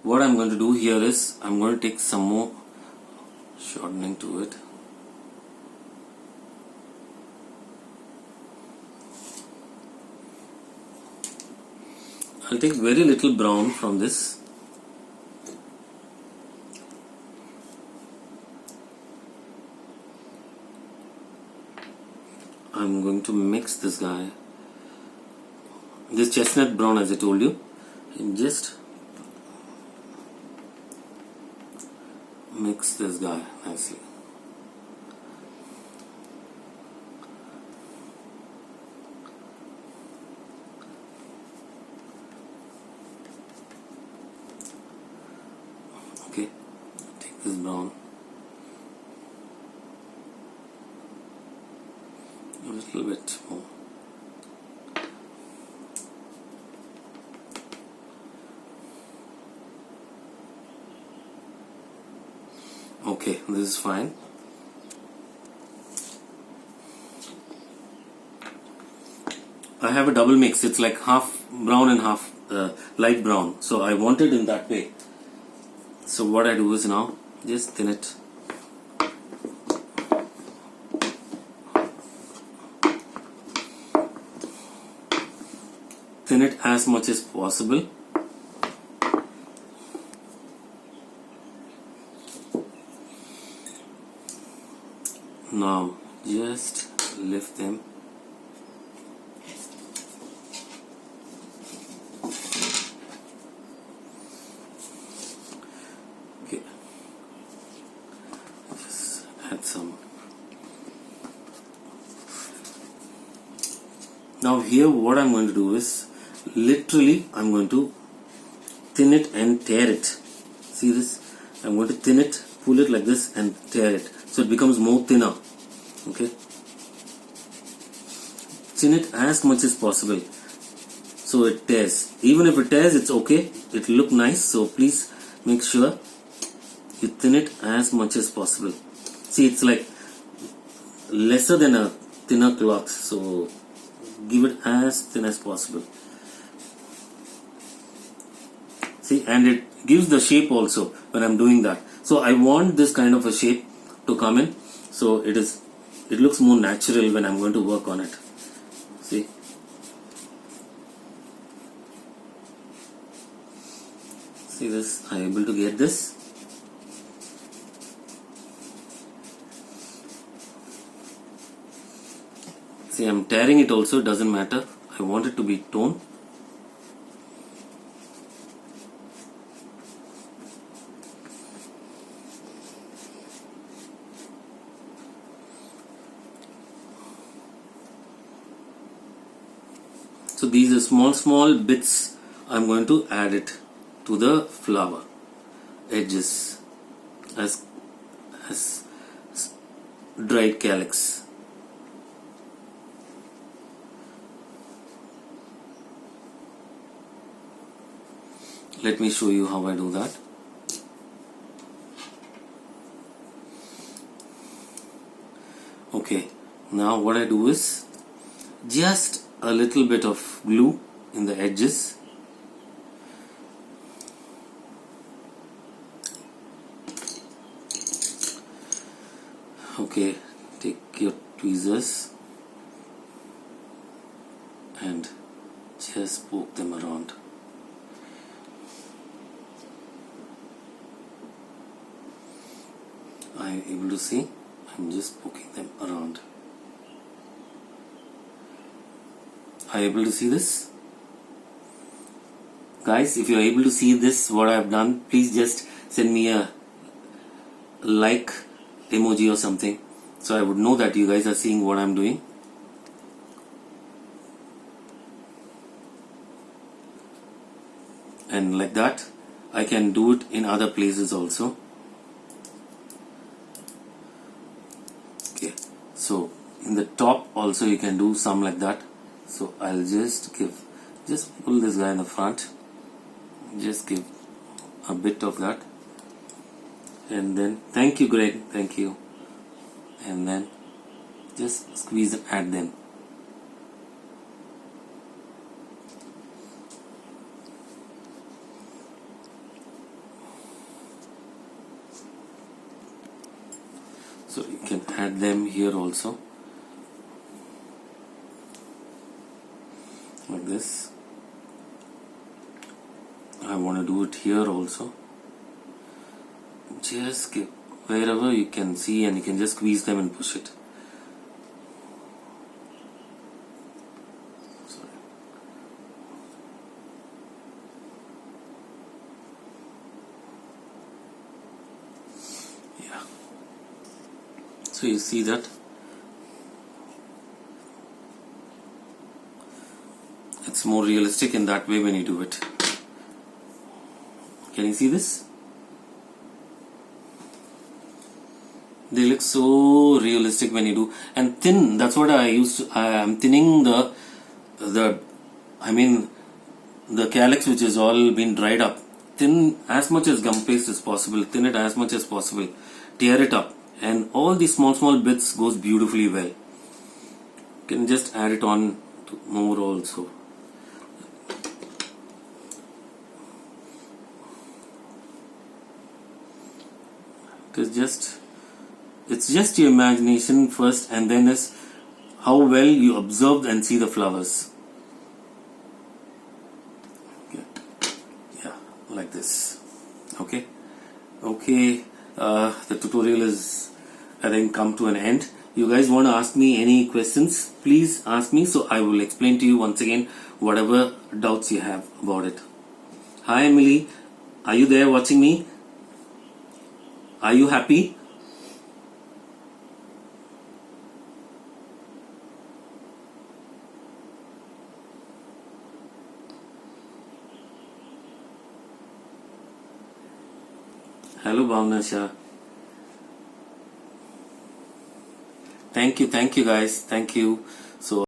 what I'm going to do here is I'm going to take some more shortening to it. I'll take very little brown from this. I'm going to mix this guy, this chestnut brown, as I told you, and just mix this guy nicely. Okay, take this brown, a little bit more. Okay, this is fine. I have a double mix. It's like half brown and half light brown. So I want it in that way. So what I do is now just thin it. Thin it as much as possible. Now just lift them. Okay, just add some. Now here what I'm going to do is literally I'm going to thin it and tear it. See this? I'm going to thin it, pull it like this and tear it so it becomes more thinner. Okay, thin it as much as possible so it tears. Even if it tears, it's okay, it will look nice. So please make sure you thin it as much as possible. See, it's like lesser than a thinner cloth, so give it as thin as possible. See, and it gives the shape also when I'm doing that. So I want this kind of a shape to come in, so it looks more natural when I'm going to work on it. See, see this, I'm able to get this. See, I'm tearing it also, it doesn't matter. I want it to be toned. So these are small bits. I'm going to add it to the flower edges as dried calyx. Let me show you how I do that. Okay, now what I do is just a little bit of glue in the edges. Okay, take your tweezers and just poke them around. Are you able to see? I'm just poking them around. Are you able to see this? Guys, if you are able to see this, what I have done, please just send me a like emoji or something, so I would know that you guys are seeing what I'm doing. And like that, I can do it in other places also. Okay, so in the top also you can do some like that. So I'll just pull this guy in the front, just give a bit of that, and then thank you Greg, thank you, and then just squeeze and add them. So you can add them here also, like this. I want to do it here also. Just give wherever you can see, and you can just squeeze them and push it. Sorry. Yeah. So you see that it's more realistic in that way when you do it. Can you see this? They look so realistic when you do, and thin. That's what I used to. I am thinning the I mean the calyx, which is all been dried up. Thin as much as gum paste is possible. Thin it as much as possible. Tear it up, and all these small bits goes beautifully well. You can just add it on to more also. It's just your imagination first, and then is how well you observe and see the flowers. Okay. Yeah, like this. Okay. The tutorial is, I think, come to an end. You guys want to ask me any questions? Please ask me, so I will explain to you once again whatever doubts you have about it. Hi Emily, are you there watching me? Are you happy? Hello Bhavna Shah. Thank you guys. Thank you. So